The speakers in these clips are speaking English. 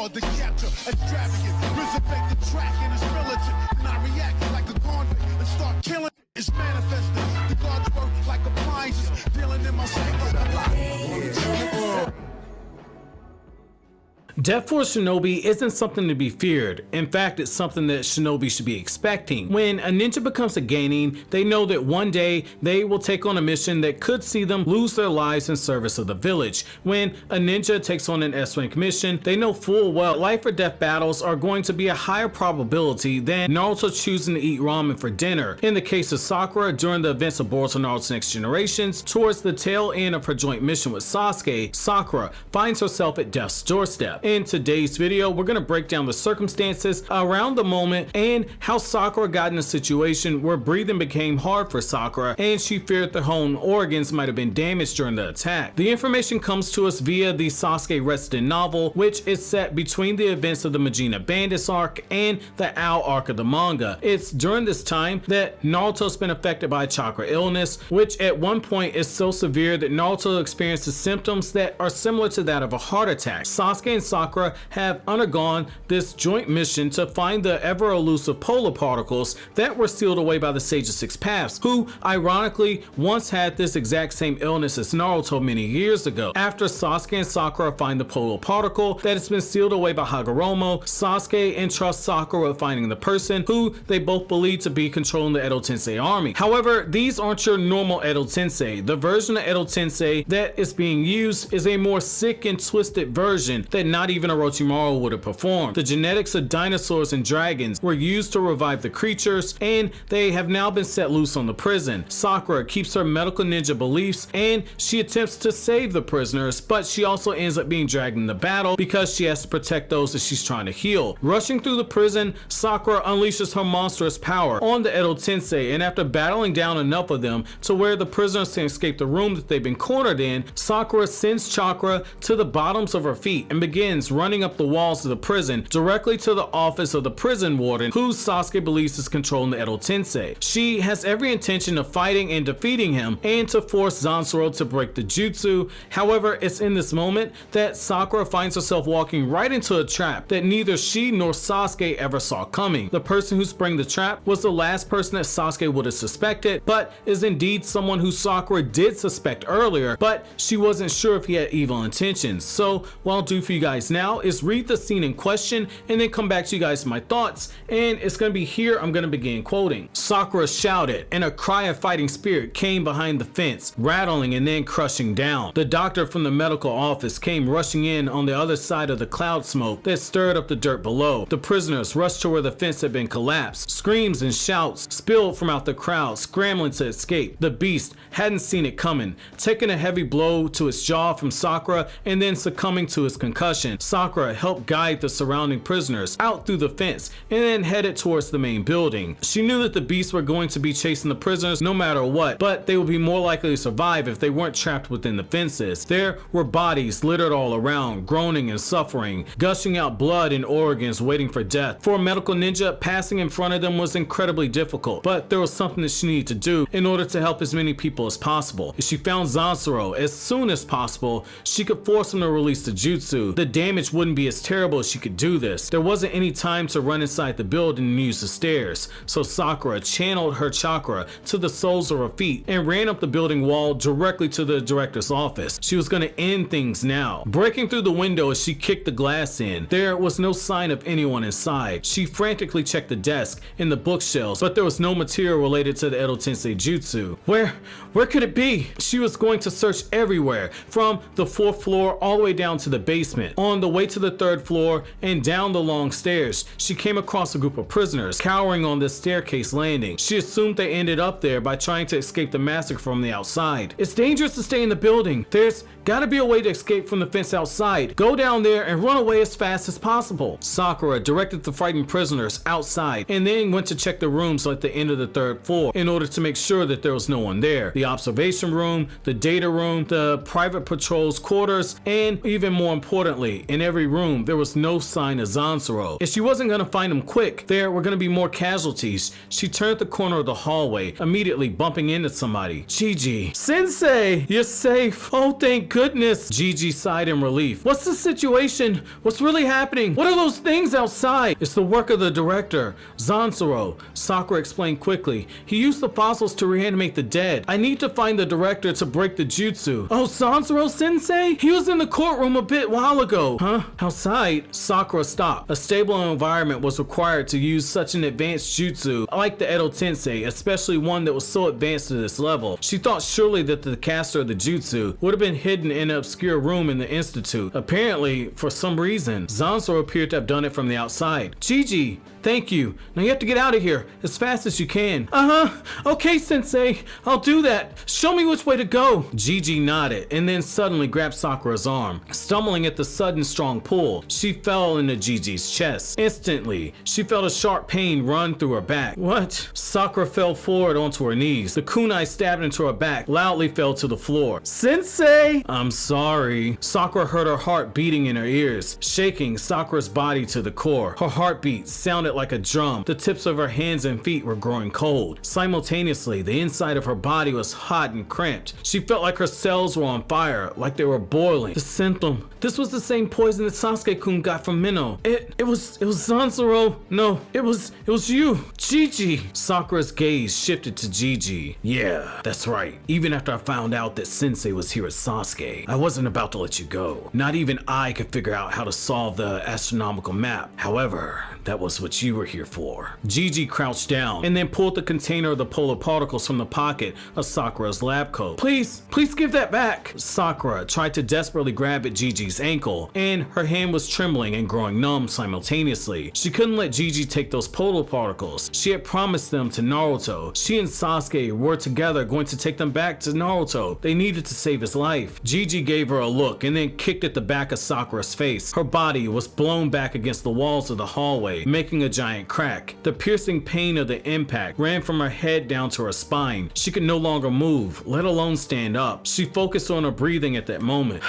hard to capture. Extravagant, resurrect the track and it's militant. And I react like a convict and start killing. It's manifesting. The gods work like appliances, dealing in my psyche. Death for Shinobi isn't something to be feared. In fact, it's something that Shinobi should be expecting. When a ninja becomes a genin, they know that one day they will take on a mission that could see them lose their lives in service of the village. When a ninja takes on an S-rank mission, they know full well life or death battles are going to be a higher probability than Naruto choosing to eat ramen for dinner. In the case of Sakura, during the events of Boruto Naruto Next Generations, towards the tail end of her joint mission with Sasuke, Sakura finds herself at death's doorstep. In today's video, we're going to break down the circumstances around the moment and how Sakura got in a situation where breathing became hard for Sakura and she feared her own organs might have been damaged during the attack. The information comes to us via the Sasuke Resident novel, which is set between the events of the Majina Bandits arc and the Ao arc of the manga. It's during this time that Naruto's been affected by chakra illness, which at one point is so severe that Naruto experiences symptoms that are similar to that of a heart attack. Sasuke and Sakura have undergone this joint mission to find the ever elusive polar particles that were sealed away by the Sage of Six Paths, who ironically once had this exact same illness as Naruto many years ago. After Sasuke and Sakura find the polar particle that has been sealed away by Hagoromo, Sasuke entrusts Sakura with finding the person who they both believe to be controlling the Edo Tensei army. However, these aren't your normal Edo Tensei. The version of Edo Tensei that is being used is a more sick and twisted version that not even Orochimaru would have performed. The genetics of dinosaurs and dragons were used to revive the creatures, and they have now been set loose on the prison. Sakura keeps her medical ninja beliefs and she attempts to save the prisoners, but she also ends up being dragged into battle because she has to protect those that she's trying to heal. Rushing through the prison, Sakura unleashes her monstrous power on the Edo Tensei, and after battling down enough of them to where the prisoners can escape the room that they've been cornered in, Sakura sends chakra to the bottoms of her feet and begins running up the walls of the prison directly to the office of the prison warden, who Sasuke believes is controlling the Edo Tensei. She has every intention of fighting and defeating him and to force Zanzaro to break the jutsu. However, it's in this moment that Sakura finds herself walking right into a trap that neither she nor Sasuke ever saw coming. The person who sprang the trap was the last person that Sasuke would have suspected, but is indeed someone who Sakura did suspect earlier, but she wasn't sure if he had evil intentions. So what I'll do for you guys now is read the scene in question and then come back to you guys with my thoughts, and it's going to be here I'm going to begin quoting. Sakura shouted, and a cry of fighting spirit came behind the fence, rattling and then crushing down. The doctor from the medical office came rushing in on the other side of the cloud smoke that stirred up the dirt below. The prisoners rushed to where the fence had been collapsed. Screams and shouts spilled from out the crowd, scrambling to escape. The beast hadn't seen it coming, taking a heavy blow to its jaw from Sakura and then succumbing to its concussion. Sakura helped guide the surrounding prisoners out through the fence and then headed towards the main building. She knew that the beasts were going to be chasing the prisoners no matter what, but they would be more likely to survive if they weren't trapped within the fences. There were bodies littered all around, groaning and suffering, gushing out blood and organs waiting for death. For a medical ninja, passing in front of them was incredibly difficult, but there was something that she needed to do in order to help as many people as possible. If she found Zanzaro as soon as possible, she could force him to release the jutsu. The damage wouldn't be as terrible as she could do this. There wasn't any time to run inside the building and use the stairs, so Sakura channeled her chakra to the soles of her feet and ran up the building wall directly to the director's office. She was going to end things now. Breaking through the window as she kicked the glass in, there was no sign of anyone inside. She frantically checked the desk and the bookshelves, but there was no material related to the Edo Tensei jutsu. Where could it be? She was going to search everywhere, from the 4th floor all the way down to the basement. On the way to the 3rd floor and down the long stairs, she came across a group of prisoners cowering on the staircase landing. She assumed they ended up there by trying to escape the massacre from the outside. It's dangerous to stay in the building. There's gotta be a way to escape from the fence outside. Go down there and run away as fast as possible. Sakura directed the frightened prisoners outside and then went to check the rooms at the end of the 3rd floor in order to make sure that there was no one there. The observation room, the data room, the private patrol's quarters, and even more importantly, In every room, there was no sign of Zansuro. If she wasn't gonna find him quick, there were gonna be more casualties. She turned the corner of the hallway, immediately bumping into somebody. Gigi. Sensei! You're safe. Oh, thank goodness. Gigi sighed in relief. What's the situation? What's really happening? What are those things outside? It's the work of the director, Zansuro. Sakura explained quickly. He used the fossils to reanimate the dead. I need to find the director to break the jutsu. Oh, Zansuro sensei? He was in the courtroom a bit while ago. Huh? Outside? Sakura stopped. A stable environment was required to use such an advanced jutsu like the Edo Tensei, especially one that was so advanced to this level. She thought surely that the caster of the jutsu would have been hidden in an obscure room in the institute. Apparently, for some reason, Zansuro appeared to have done it from the outside. Gigi, thank you. Now you have to get out of here as fast as you can. Okay, sensei. I'll do that. Show me which way to go. Gigi nodded and then suddenly grabbed Sakura's arm. Stumbling at the sudden strong pull, she fell into Gigi's chest. Instantly, she felt a sharp pain run through her back. What? Sakura fell forward onto her knees. The kunai stabbed into her back loudly fell to the floor. Sensei! I'm sorry. Sakura heard her heart beating in her ears, shaking Sakura's body to the core. Her heartbeat sounded like a drum. The tips of her hands and feet were growing cold. Simultaneously, the inside of her body was hot and cramped. She felt like her cells were on fire, like they were boiling. The symptom. This was the same poison that Sasuke-kun got from Minnow. It was Zansuro. No, it was you. Gigi. Sakura's gaze shifted to Gigi. Yeah, that's right. Even after I found out that Sensei was here at Sasuke, I wasn't about to let you go. Not even I could figure out how to solve the astronomical map. However, that was what you were here for. Gigi crouched down and then pulled the container of the polar particles from the pocket of Sakura's lab coat. Please give that back. Sakura tried to desperately grab at Gigi's ankle, and her hand was trembling and growing numb simultaneously. She couldn't let Gigi take those polar particles. She had promised them to Naruto. She and Sasuke were together going to take them back to Naruto. They needed to save his life. Gigi gave her a look and then kicked at the back of Sakura's face. Her body was blown back against the walls of the hallway, making a giant crack. The piercing pain of the impact ran from her head down to her spine. She could no longer move, let alone stand up. She focused on her breathing at that moment.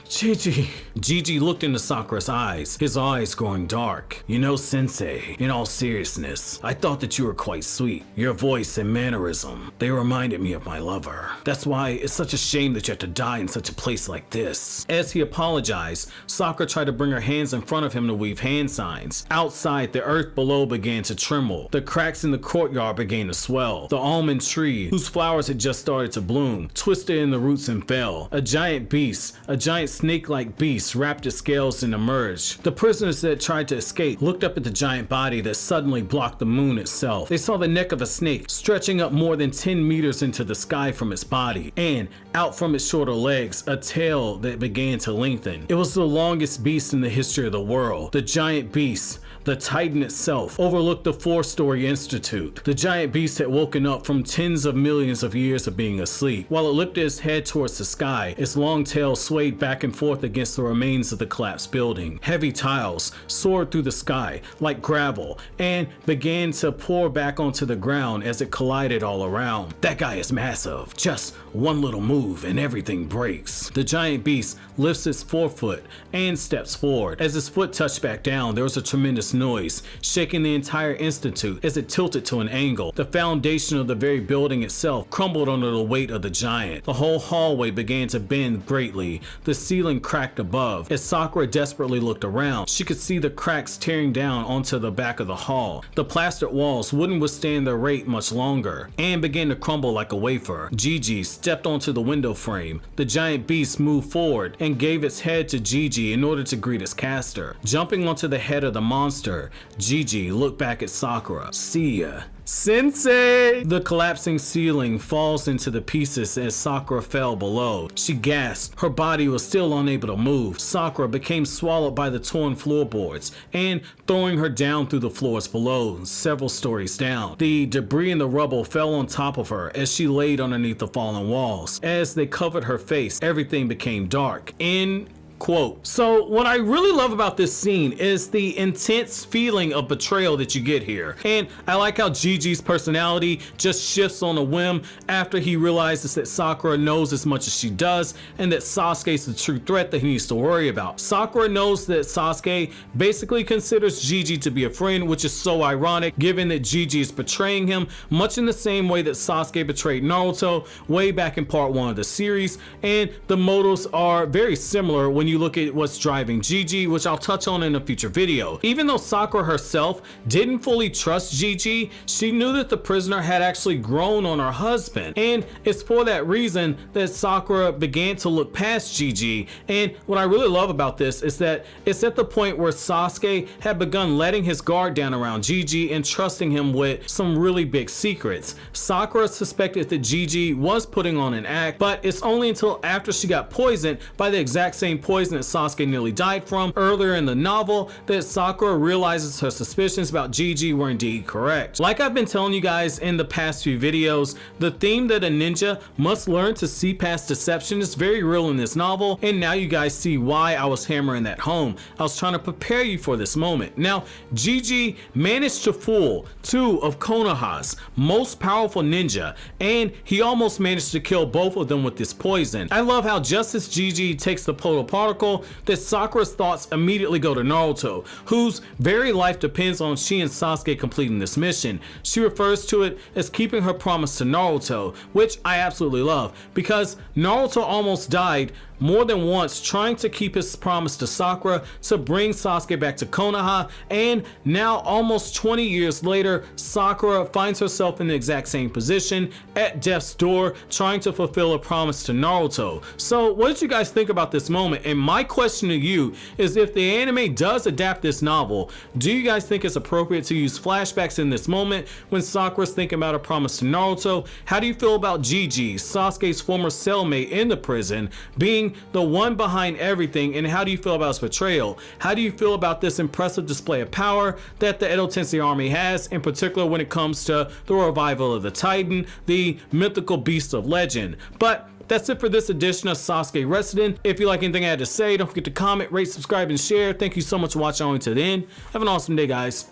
Gigi. Gigi looked into Sakura's eyes, his eyes growing dark. You know, Sensei, in all seriousness, I thought that you were quite sweet. Your voice and mannerism, they reminded me of my lover. That's why it's such a shame that you have to die in such a place like this. As he apologized, Sakura tried to bring her hands in front of him to weave hand signs. Outside, the earth below began to tremble. The cracks in the courtyard began to swell. The almond tree, whose flowers had just started to bloom, twisted in the roots and fell. A giant beast, a giant snake-like beast wrapped its scales and emerged. The prisoners that tried to escape looked up at the giant body that suddenly blocked the moon itself. They saw the neck of a snake stretching up more than 10 meters into the sky from its body, and out from its shorter legs, a tail that began to lengthen. It was the longest beast in the history of the world. The giant beast, the Titan itself, overlooked the 4-story institute. The giant beast had woken up from tens of millions of years of being asleep. While it lifted its head towards the sky, its long tail swayed back and forth against the remains of the collapsed building. Heavy tiles soared through the sky like gravel and began to pour back onto the ground as it collided all around. That guy is massive. Just one little move and everything breaks. The giant beast lifts its forefoot and steps forward. As his foot touched back down, there was a tremendous noise, shaking the entire institute as it tilted to an angle. The foundation of the very building itself crumbled under the weight of the giant. The whole hallway began to bend greatly. The ceiling cracked above. As Sakura desperately looked around, she could see the cracks tearing down onto the back of the hall. The plastered walls wouldn't withstand their weight much longer and began to crumble like a wafer. Gigi stepped onto the window frame. The giant beast moved forward and gave its head to Gigi in order to greet its caster. Jumping onto the head of the monster, Gigi looked back at Sakura. See ya. Sensei! The collapsing ceiling falls into the pieces as Sakura fell below. She gasped. Her body was still unable to move. Sakura became swallowed by the torn floorboards and throwing her down through the floors below, several stories down. The debris and the rubble fell on top of her as she laid underneath the fallen walls. As they covered her face, everything became dark. In quote. So what I really love about this scene is the intense feeling of betrayal that you get here. And I like how Gigi's personality just shifts on a whim after he realizes that Sakura knows as much as she does and that Sasuke's the true threat that he needs to worry about. Sakura knows that Sasuke basically considers Gigi to be a friend, which is so ironic given that Gigi is betraying him much in the same way that Sasuke betrayed Naruto way back in part 1 of the series, and the motives are very similar when you look at what's driving Gigi, which I'll touch on in a future video. Even though Sakura herself didn't fully trust Gigi, she knew that the prisoner had actually grown on her husband, and it's for that reason that Sakura began to look past Gigi. And what I really love about this is that it's at the point where Sasuke had begun letting his guard down around Gigi and trusting him with some really big secrets. Sakura suspected that Gigi was putting on an act, but it's only until after she got poisoned by the exact same poison that Sasuke nearly died from earlier in the novel that Sakura realizes her suspicions about Gigi were indeed correct. Like I've been telling you guys in the past few videos, the theme that a ninja must learn to see past deception is very real in this novel, and now you guys see why I was hammering that home. I was trying to prepare you for this moment. Now, Gigi managed to fool 2 of Konoha's most powerful ninja, and he almost managed to kill both of them with this poison. I love how just as Gigi takes the polar particle, that Sakura's thoughts immediately go to Naruto, whose very life depends on she and Sasuke completing this mission. She refers to it as keeping her promise to Naruto, which I absolutely love, because Naruto almost died more than once trying to keep his promise to Sakura to bring Sasuke back to Konoha, and now almost 20 years later, Sakura finds herself in the exact same position at death's door trying to fulfill a promise to Naruto. So what did you guys think about this moment? And my question to you is, if the anime does adapt this novel, do you guys think it's appropriate to use flashbacks in this moment when Sakura's thinking about a promise to Naruto? How do you feel about Gigi, Sasuke's former cellmate in the prison, being the one behind everything, and how do you feel about his betrayal? How do you feel about this impressive display of power that the Edo Tensei Army has, in particular when it comes to the revival of the Titan, the mythical beast of legend? But that's it for this edition of Sasuke Resident. If you like anything I had to say, don't forget to comment, rate, subscribe, and share. Thank you so much for watching all the way to the end. Have an awesome day, guys.